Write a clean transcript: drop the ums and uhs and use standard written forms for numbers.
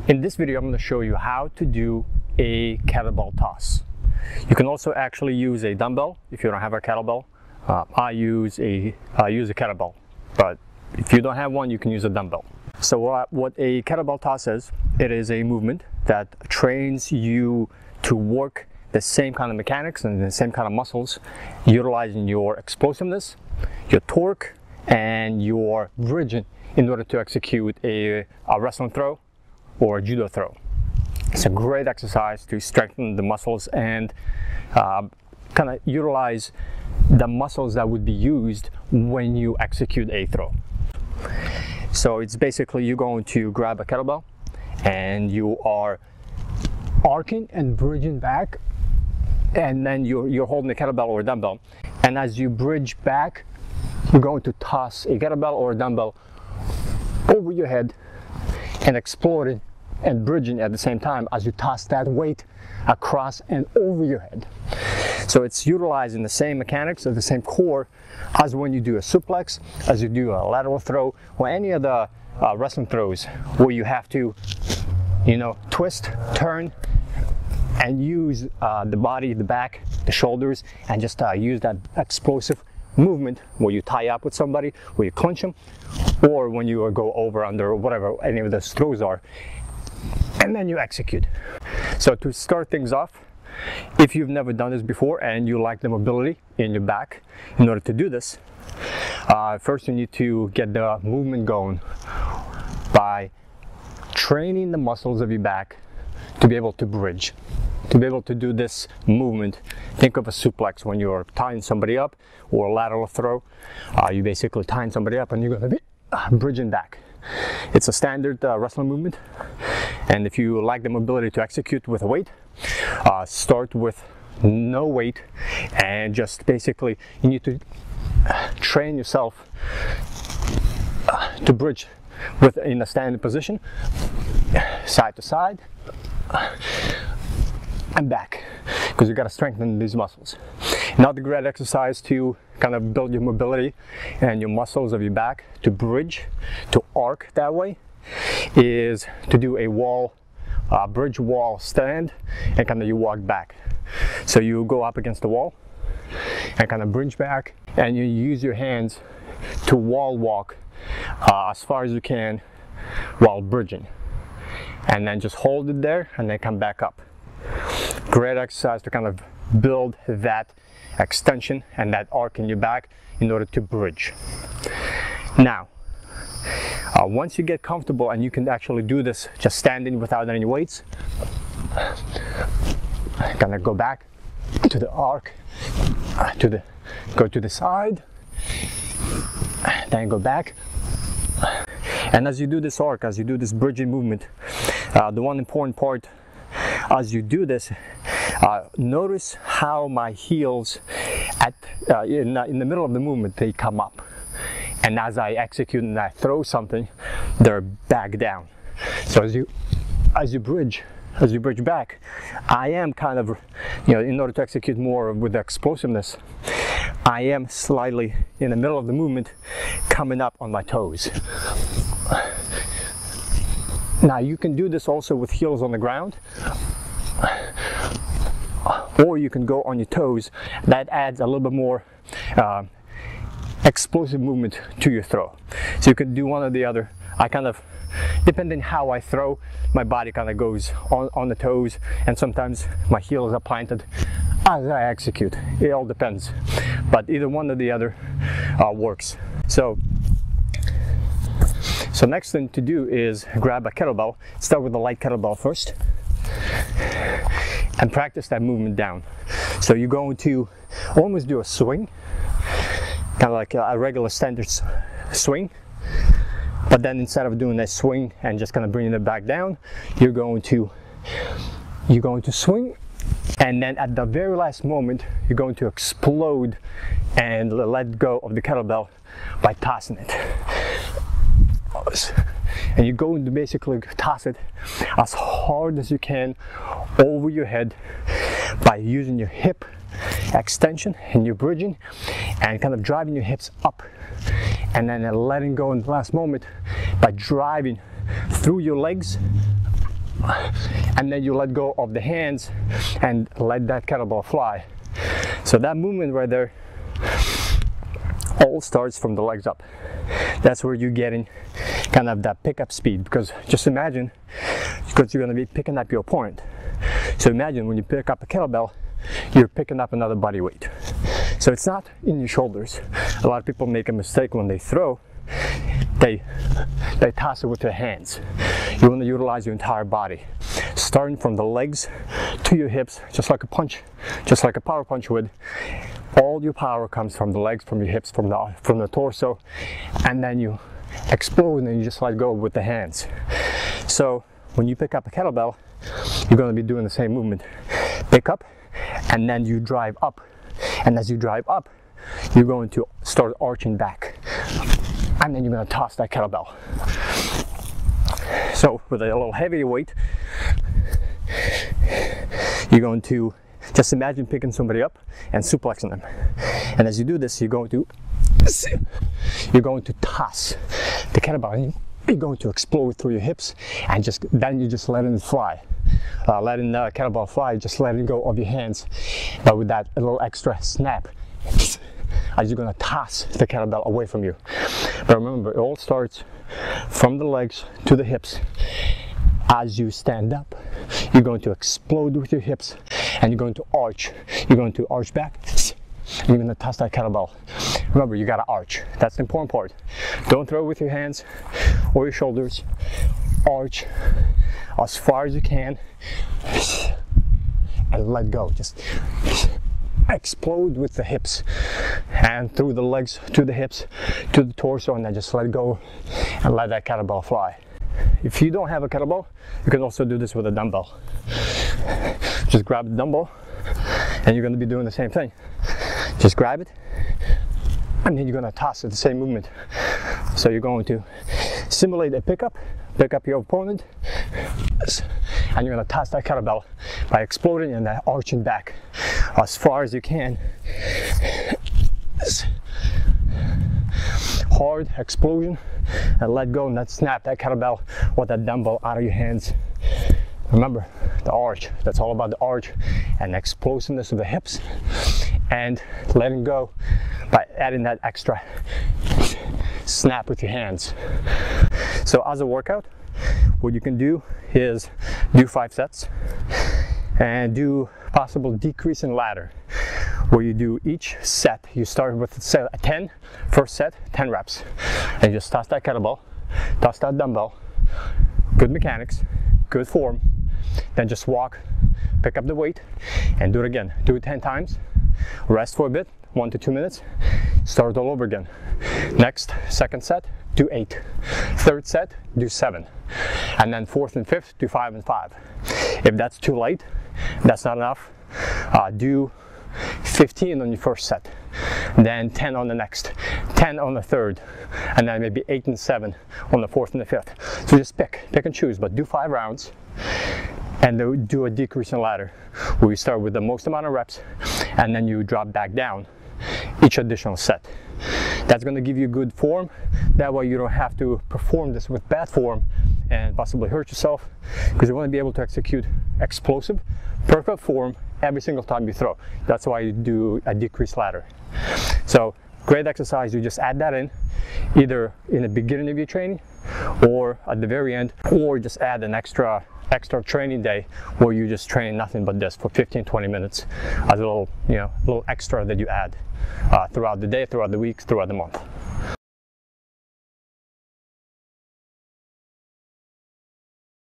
In this video, I'm going to show you how to do a kettlebell toss. You can also actually use a dumbbell if you don't have a kettlebell. I use a kettlebell, but if you don't have one, you can use a dumbbell. So what a kettlebell toss is, it is a movement that trains you to work the same kind of mechanics and the same kind of muscles, utilizing your explosiveness, your torque, and your bridging in order to execute a wrestling throw or a judo throw. It's a great exercise to strengthen the muscles and kind of utilize the muscles that would be used when you execute a throw. So it's basically you're going to grab a kettlebell and you are arcing and bridging back, and then you're holding a kettlebell or a dumbbell, and as you bridge back, you're going to toss a kettlebell or a dumbbell over your head and exploding and bridging at the same time as you toss that weight across and over your head. So it's utilizing the same mechanics of the same core as when you do a suplex, as you do a lateral throw, or any of the wrestling throws where you have to, twist, turn, and use the body, the back, the shoulders, and just use that explosive movement where you tie up with somebody, where you clinch them, or when you go over, under, whatever any of those throws are, and then you execute. So to start things off, if you've never done this before and you like the mobility in your back, in order to do this, first you need to get the movement going by training the muscles of your back to be able to bridge, to be able to do this movement. Think of a suplex when you're tying somebody up, or a lateral throw. You basically tying somebody up and you're going to be bridging back. It's a standard wrestling movement, and if you like the mobility to execute with a weight, start with no weight, and just basically you need to train yourself to bridge in a standing position, side to side and back, because you got to strengthen these muscles. Another great exercise to kind of build your mobility and your muscles of your back to bridge, to arc that way, is to do a bridge wall stand, and kind of you walk back. So you go up against the wall and kind of bridge back, and you use your hands to wall walk as far as you can while bridging, and then just hold it there and then come back up. Great exercise to kind of build that extension and that arc in your back in order to bridge. Now, once you get comfortable and you can actually do this just standing without any weights, kind of go back to the arc, go to the side, then go back. And as you do this arc, as you do this bridging movement, the one important part as you do this, notice how my heels in the middle of the movement, they come up, and as I execute and I throw something, they're back down. So as you bridge back, I am kind of, in order to execute more with the explosiveness, I am slightly in the middle of the movement coming up on my toes. Now you can do this also with heels on the ground, or you can go on your toes. That adds a little bit more explosive movement to your throw. So you can do one or the other. I kind of, depending how I throw, my body kind of goes on the toes, and sometimes my heels are planted as I execute. It all depends, but either one or the other works. So next thing to do is grab a kettlebell. Start with a light kettlebell first, and practice that movement down. So you're going to almost do a swing, kind of like a regular standard swing, but then instead of doing that swing and just kind of bringing it back down, you're going to swing, and then at the very last moment you're going to explode and let go of the kettlebell by tossing it. And you're going to basically toss it as hard as you can over your head by using your hip extension and your bridging, and kind of driving your hips up, and then letting go in the last moment by driving through your legs and then you let go of the hands and let that kettlebell fly. So that movement right there all starts from the legs up. That's where you're getting kind of that pickup speed, because just imagine, because you're going to be picking up your opponent. So imagine when you pick up a kettlebell, you're picking up another body weight. So it's not in your shoulders. A lot of people make a mistake when they throw. They toss it with their hands. You want to utilize your entire body, starting from the legs to your hips, just like a punch, just like a power punch would. All your power comes from the legs, from your hips, from the torso, and then you explode and you just let go with the hands. So when you pick up a kettlebell, you're going to be doing the same movement. Pick up, and then you drive up. And as you drive up, you're going to start arching back. And then you're going to toss that kettlebell. So with a little heavier weight, you're going to just imagine picking somebody up and suplexing them. And as you do this, you're going to toss the kettlebell, and you're going to explode through your hips, and then you're just letting it fly. Letting the kettlebell fly, just letting go of your hands, but with that a little extra snap as you're going to toss the kettlebell away from you. But remember, it all starts from the legs to the hips. As you stand up, you're going to explode with your hips, and you're going to arch. You're going to arch back, and you're going to toss that kettlebell. Remember, you got to arch. That's the important part. Don't throw it with your hands or your shoulders. Arch as far as you can and let go. Just explode with the hips and through the legs to the hips to the torso, and then just let go and let that kettlebell fly. If you don't have a kettlebell, you can also do this with a dumbbell. Just grab the dumbbell and you're going to be doing the same thing. Just grab it and then you're going to toss it, the same movement. So you're going to simulate a pickup, pick up your opponent, and you're going to toss that kettlebell by exploding and then arching back as far as you can. Hard explosion, and let go, and then snap that kettlebell or that dumbbell out of your hands. Remember, the arch. That's all about the arch and explosiveness of the hips, and letting go by adding that extra snap with your hands. So as a workout, what you can do is do 5 sets and do possible decrease in ladder, where you do each set, you start with a 10, first set, 10 reps, and you just toss that kettlebell, toss that dumbbell, good mechanics, good form, then just walk, pick up the weight, and do it again. Do it 10 times, rest for a bit, 1 to 2 minutes, start all over again. Next, second set, do 8. Third set, do 7. And then fourth and fifth, do 5 and 5. If that's too light, that's not enough, do 15 on your first set, then 10 on the next, 10 on the third, and then maybe 8 and 7 on the fourth and the fifth. So just pick and choose, but do 5 rounds and do a decrease in ladder, where you start with the most amount of reps and then you drop back down each additional set. That's going to give you good form. That way you don't have to perform this with bad form and possibly hurt yourself, because you want to be able to execute explosive, perfect form every single time you throw. That's why you do a decreased ladder. So great exercise. You just add that in, either in the beginning of your training or at the very end, or just add an extra training day where you just train nothing but this for 15-20 minutes as a little extra that you add throughout the day, throughout the week, throughout the month.